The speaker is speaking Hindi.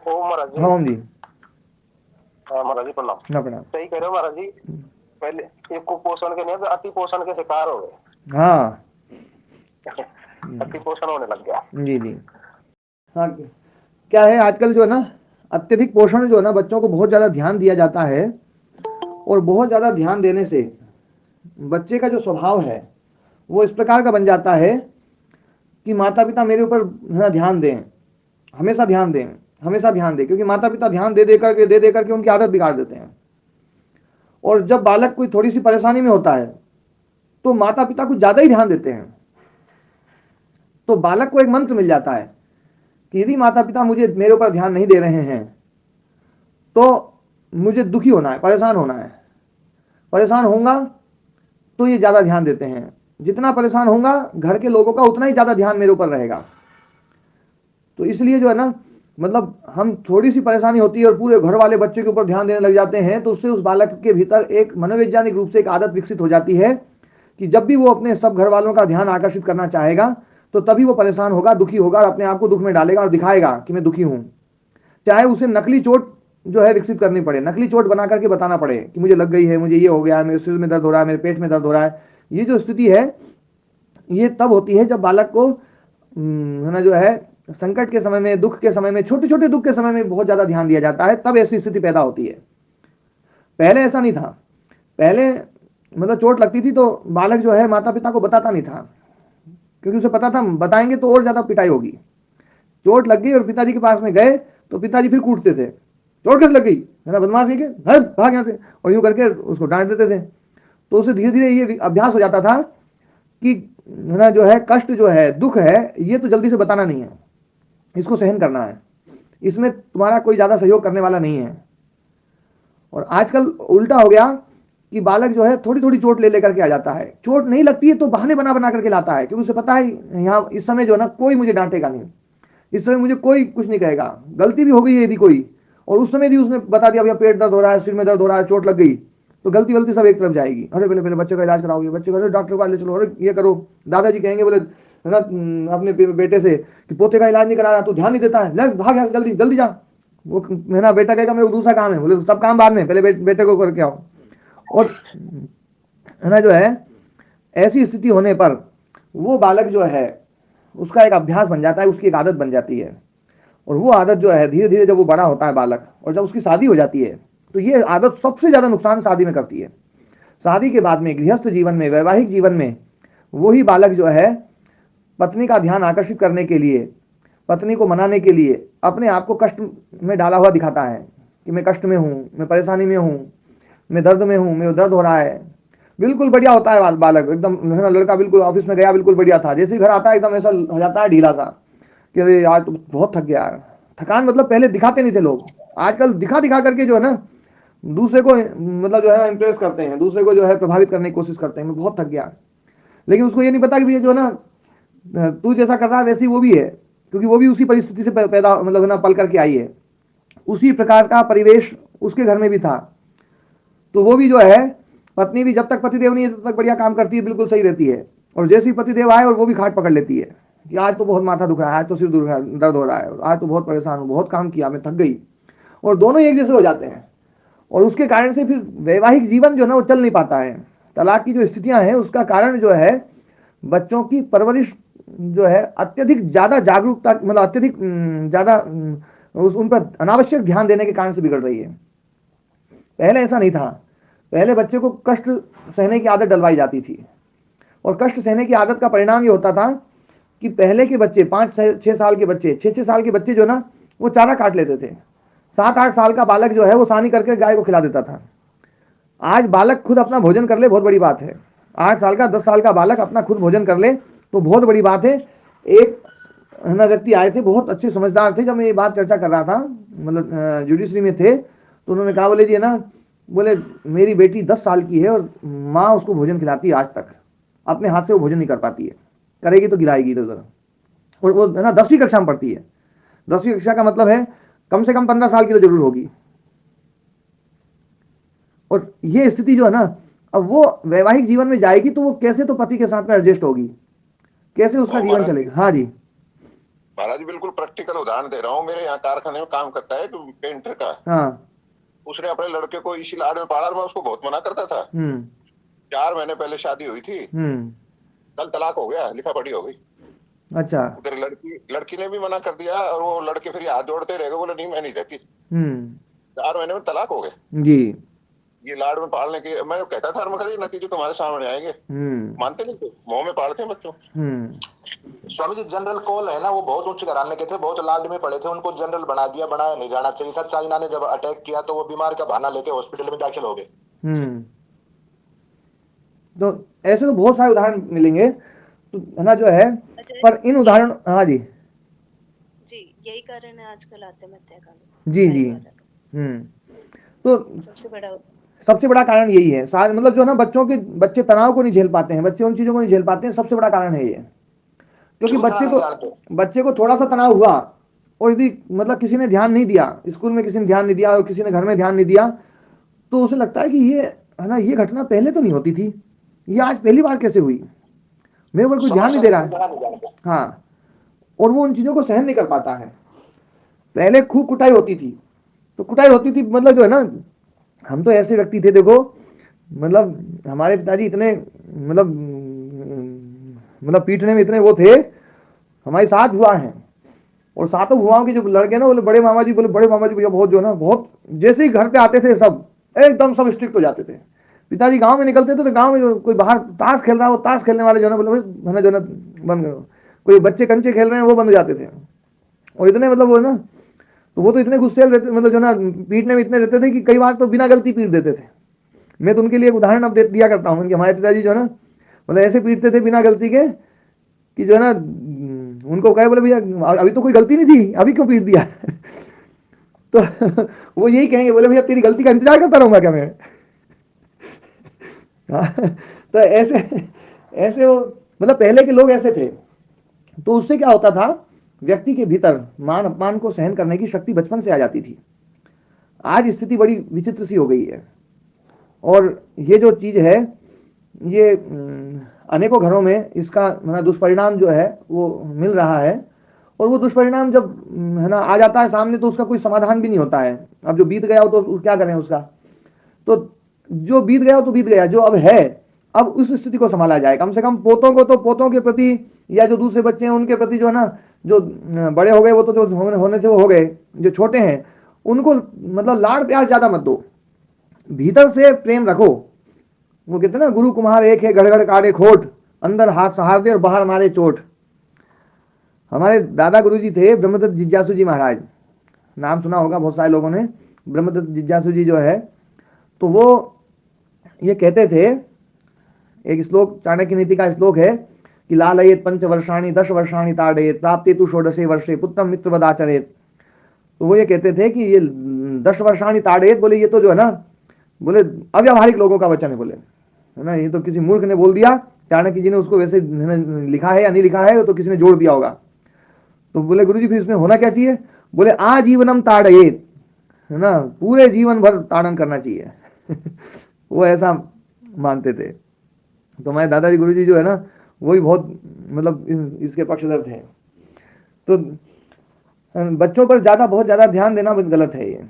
ओ महाराज जी। हाँ जी। हाँ महाराज जी प्रणाम। ना प्रणाम। सही कह रहे हो महाराज जी। पहले ये कुपोषण के नहीं तो अति पोषण के शिकार हो गए। हाँ अति पोषण होने लग गया। जी जी। हाँ, क्या है आजकल जो है ना, अत्यधिक पोषण जो है ना, बच्चों को बहुत ज़्यादा ध्यान दिया जाता है, और बहुत ज़्यादा ध्यान देने से बच्चे का जो स्वभाव है वो इस प्रकार का बन जाता है कि माता पिता मेरे ऊपर ध्यान दें, हमेशा ध्यान दें, हमेशा ध्यान दें, क्योंकि माता पिता ध्यान दे दे करके उनकी आदत बिगाड़ देते हैं। और जब बालक कोई थोड़ी सी परेशानी में होता है तो माता पिता कुछ ज़्यादा ही ध्यान देते हैं, तो बालक को एक मंत्र मिल जाता है कि यदि माता पिता मुझे मेरे ऊपर ध्यान नहीं दे रहे हैं तो मुझे दुखी होना है, परेशान होना है। परेशान होऊंगा तो ये ज़्यादा ध्यान देते हैं, जितना परेशान होऊंगा घर के लोगों का उतना ही ज़्यादा ध्यान मेरे ऊपर रहेगा। तो इसलिए जो है ना, मतलब हम थोड़ी सी परेशानी होती है और पूरे घर वाले बच्चे के ऊपर ध्यान देने लग जाते हैं, तो उससे उस बालक के भीतर एक मनोवैज्ञानिक रूप से एक आदत विकसित हो जाती है कि जब भी वो अपने सब घर वालों का ध्यान आकर्षित करना चाहेगा तो तभी वो परेशान होगा, दुखी होगा और अपने आप को दुख में डालेगा और दिखाएगा कि मैं दुखी हूं। चाहे उसे नकली चोट जो है विकसित करनी पड़े, नकली चोट बना करके बताना पड़े कि मुझे लग गई है, मुझे ये हो गया है, मेरे सिर में दर्द हो रहा है, मेरे पेट में दर्द हो रहा है। ये जो स्थिति है ये तब होती है जब बालक को है ना जो है संकट के समय में, दुख के समय में, छोटे छोटे दुख के समय में बहुत ज्यादा ध्यान दिया जाता है, तब ऐसी स्थिति पैदा होती है। पहले ऐसा नहीं था। पहले मतलब चोट लगती थी तो बालक जो है माता पिता को बताता नहीं था, क्योंकि उसे पता था बताएंगे तो और ज्यादा पिटाई होगी। चोट लग गई और पिताजी के पास में गए तो पिताजी फिर कूटते थे, चोट कैसे लग गई, है ना बदमाश है क्या, भाग यहाँ से, और यूं करके उसको डांट देते थे। तो उसे धीरे धीरे ये अभ्यास हो जाता था कि है ना जो है कष्ट जो है, दुख है, ये तो जल्दी से बताना नहीं है, इसको सहन करना है, इसमें तुम्हारा कोई ज्यादा सहयोग करने वाला नहीं है। और आजकल उल्टा हो गया कि बालक जो है थोड़ी थोड़ी चोट ले लेकर के आ जाता है, चोट नहीं लगती है तो बहाने बना बना करके लाता है, क्योंकि उसे पता है यहाँ इस समय जो है ना कोई मुझे डांटेगा नहीं, इस समय मुझे कोई कुछ नहीं कहेगा। गलती भी हो गई है यदि कोई, और उस समय भी उसने बता दिया भैया पेट दर्द हो रहा है, सिर में दर्द हो रहा है, चोट लग गई, तो गलती गलती सब एक तरफ जाएगी। अरे पहले पहले बच्चे का इलाज कराओ, ये बच्चे का डॉक्टर को ले चलो, अरे ये करो। दादाजी कहेंगे बोले है ना अपने बेटे से कि पोते का इलाज नहीं करा रहा, तू ध्यान नहीं देता है, ले भाग यहाँ जल्दी जल्दी जा। वो है ना बेटा कहेगा मेरे को दूसरा काम है, बोले सब काम बाद में, पहले बेटे को करके आओ। और है ना जो है ऐसी स्थिति होने पर वो बालक जो है उसका एक अभ्यास बन जाता है, उसकी एक आदत बन जाती है। और वो आदत जो है धीरे धीरे जब वो बड़ा होता है बालक, और जब उसकी शादी हो जाती है, तो ये आदत सबसे ज्यादा नुकसान शादी में करती है। शादी के बाद में गृहस्थ जीवन में, वैवाहिक जीवन में वही बालक जो है पत्नी का ध्यान आकर्षित करने के लिए, पत्नी को मनाने के लिए अपने आप को कष्ट में डाला हुआ दिखाता है कि मैं कष्ट में हूं, मैं परेशानी में हूं, मैं दर्द में हूं, मेरे दर्द हो रहा है। बिल्कुल बढ़िया होता है बालक, एकदम है ना लड़का, बिल्कुल ऑफिस में गया बिल्कुल बढ़िया था, जैसे ही घर आता है एकदम ऐसा हो जाता है ढीला सा कि अरे यार तो बहुत थक गया। थकान मतलब पहले दिखाते नहीं थे लोग, आजकल दिखा दिखा करके जो है ना दूसरे को मतलब जो है ना इम्प्रेस करते हैं, दूसरे को जो है प्रभावित करने की कोशिश करते हैं, मैं बहुत थक गया। लेकिन उसको ये नहीं पता कि भैया जो है ना तू जैसा कर रहा है वैसी वो भी है, क्योंकि वो भी उसी परिस्थिति से पैदा मतलब है ना पल करके आई है, उसी प्रकार का परिवेश उसके घर में भी था। तो वो भी जो है पत्नी भी जब तक पतिदेव नहीं है तब तक बढ़िया काम करती है, बिल्कुल सही रहती है। और जैसे ही पतिदेव आए और वो भी खाट पकड़ लेती है कि आज तो बहुत माथा दुख रहा है, आज तो सिर दर्द हो रहा है, आज तो बहुत परेशान हूँ, बहुत काम किया, मैं थक गई। और दोनों एक जैसे हो जाते हैं, और उसके कारण से फिर वैवाहिक जीवन जो है ना वो चल नहीं पाता है। तलाक की जो स्थितियां हैं उसका कारण जो है बच्चों की परवरिश जो है अत्यधिक ज्यादा जागरूकता, मतलब अत्यधिक ज्यादा उन पर अनावश्यक ध्यान देने के कारण से बिगड़ रही है। पहले ऐसा नहीं था। पहले बच्चे को कष्ट सहने की आदत डलवाई जाती थी, और कष्ट सहने की आदत का परिणाम ये होता था कि पहले के बच्चे 5-6 साल के बच्चे, 6-6 साल के बच्चे जो ना वो चारा काट लेते थे। 7-8 साल का बालक जो है वो सानी करके गाय को खिला देता था। आज बालक खुद अपना भोजन कर ले बहुत बड़ी बात है। 8 साल का 10 साल का बालक अपना खुद भोजन कर ले तो बहुत बड़ी बात है। एक है ना व्यक्ति आए थे, बहुत अच्छे समझदार थे, जब मैं ये बात चर्चा कर रहा था, मतलब जुडिशरी में थे, तो उन्होंने कहा बोले जी है ना, बोले मेरी बेटी 10 साल की है और माँ उसको भोजन खिलाती है, आज तक अपने हाथ से वो भोजन नहीं कर पाती है, करेगी तो गिराएगी इधर उधर। और वो है ना 10वीं कक्षा में पढ़ती है। 10वीं कक्षा का मतलब है कम से कम 15 साल की तो जरूर होगी। और ये स्थिति जो है ना, अब वो वैवाहिक जीवन में जाएगी तो वो कैसे तो पति के साथ में एडजस्ट होगी, कैसे उसका जीवन चलेगा। हाँ जी। महाराज जी बिल्कुल प्रैक्टिकल उदाहरण दे रहा हूँ। मेरे यहाँ कारखाने में काम करता है एक पेंटर का। हाँ। उसने अपने लड़के को इसी लाड में पाला, मैं उसको बहुत मना करता था। 4 महीने पहले शादी हुई थी, कल तलाक हो गया, लिखा पढ़ी हो गई। अच्छा। उधर लड़की ने भी मना कर दिया, और वो लड़के फिर हाथ जोड़ते रह गए, बोले नहीं मैं नहीं रहती। 4 महीने में तलाक हो गए जी। ये लाड में पालने के। मैं कहता था ये नतीजे तुम्हारे सामने आएंगे। मानते नहीं थे, मुंह में पालते हैं बच्चों। स्वामी जी, जनरल कॉल है ना, वो बहुत उच्च घराने के थे, बहुत लाड में पड़े थे, उनको जनरल बना दिया, बनाया नहीं जाना चाहिए था। चाइना ने जब अटैक किया तो वो बीमार का बहाना लेके हॉस्पिटल में दाखिल हो गए। तो ऐसे तो बहुत सारे उदाहरण मिलेंगे, तो है ना, जो है, पर इन उदाहरण, हाँ जी यही कारण है आजकल आत्महत्या का। जी। तो सबसे बड़ा कारण यही है, मतलब जो ना बच्चे तनाव को नहीं झेल पाते हैं, बच्चे उन चीजों को नहीं झेल पाते हैं, सबसे बड़ा कारण है ये। क्योंकि बच्चे को थोड़ा सा तनाव हुआ, और यदि मतलब किसी ने ध्यान नहीं दिया, स्कूल में किसी ने ध्यान नहीं दिया, और किसी ने घर में ध्यान नहीं दिया, तो उसे लगता है कि ये है ना, ये घटना पहले तो नहीं होती थी, ये आज पहली बार कैसे हुई, मेरे ऊपर कोई ध्यान नहीं दे रहा है। हाँ, और वो उन चीजों को सहन नहीं कर पाता है। पहले खूब कुटाई होती थी, तो कुटाई होती थी, मतलब जो है ना, हम तो ऐसे व्यक्ति थे, देखो मतलब हमारे पिताजी इतने मतलब पीटने में इतने वो थे, हमारी 7 बुआ हैं, और 7 बुआओं के जो लड़के ना, बोले बड़े मामा जी भैया बहुत जो है ना, बहुत जैसे ही घर पे आते थे सब एकदम सब स्ट्रिक्ट हो जाते थे। पिताजी गांव में निकलते थे तो गांव में जो कोई बाहर ताश खेल रहा है, वो ताश खेलने वाले जो है ना, बोले है ना, जो है ना बंद करो। कोई बच्चे कंचे खेल रहे हैं, वो बंद हो जाते थे। और इतने मतलब वो ना, तो वो तो इतने गुस्से रहते, मतलब जो ना पीटने में इतने रहते थे कि कई बार तो बिना गलती पीट देते थे। मैं तो उनके लिए एक उदाहरण अब दिया करता हूँ कि हमारे पिताजी जो है ना, मतलब ऐसे पीटते थे बिना गलती के, कि जो है ना, उनको कहे बोले भैया अभी तो कोई गलती नहीं थी, अभी क्यों पीट दिया। तो वो यही कहेंगे, बोले भैया तेरी गलती का इंतजार करता रहूंगा क्या मैं। तो ऐसे वो मतलब पहले के लोग ऐसे थे। तो उससे क्या होता था, व्यक्ति के भीतर मान अपमान को सहन करने की शक्ति बचपन से आ जाती थी। आज स्थिति बड़ी विचित्र सी हो गई है, और ये जो चीज है, ये अनेकों घरों में इसका दुष्परिणाम जो है वो मिल रहा है। और वो दुष्परिणाम जब है ना आ जाता है सामने, तो उसका कोई समाधान भी नहीं होता है। अब जो बीत गया हो तो क्या करें उसका, तो जो बीत गया हो तो बीत गया, जो अब है, अब उस स्थिति को संभाला जाए। कम से कम पोतों को तो पोतों के प्रति, या जो दूसरे बच्चे हैं उनके प्रति जो है ना, जो बड़े हो गए वो तो जो होने थे वो हो गए, जो छोटे हैं उनको मतलब लाड़ प्यार ज्यादा मत दो, भीतर से प्रेम रखो। वो कहते हैं ना, गुरु कुम्हार एक है, गड़गड़ काटे खोट, अंदर हाथ सहार दे और बाहर मारे चोट। हमारे दादा गुरु जी थे ब्रह्मदत्त जिज्ञासु जी महाराज, नाम सुना होगा बहुत सारे लोगों ने। ब्रह्मदत्त जिज्ञासु जी जो है, तो वो ये कहते थे, एक श्लोक, चाणक्य नीति का श्लोक है कि लालयेत 5 वर्षाणि 10 वर्षाणि ताड़येत प्राप्ते तु 16 वर्षे पुत्रम मित्रवदाचरेत। तो वो ये कहते थे कि ये 10 वर्षाणि ताड़येत, बोले ये तो जो है ना, बोले अव्यावहारिक लोगों का वचन है, बोले है ना, ये तो किसी मूर्ख ने बोल दिया। चाणक्य जी ने उसको वैसे लिखा है या नहीं लिखा है, तो किसी ने जोड़ दिया होगा। तो बोले गुरुजी फिर इसमें होना क्या चाहिए, बोले आजीवनम ताड़येत, है ना, पूरे जीवन भर ताड़न करना चाहिए। वो ऐसा मानते थे। तो हमारे दादाजी गुरुजी जो है ना, वही बहुत मतलब इसके पक्षधर थे। तो बच्चों पर बहुत ज्यादा ध्यान देना गलत है ये।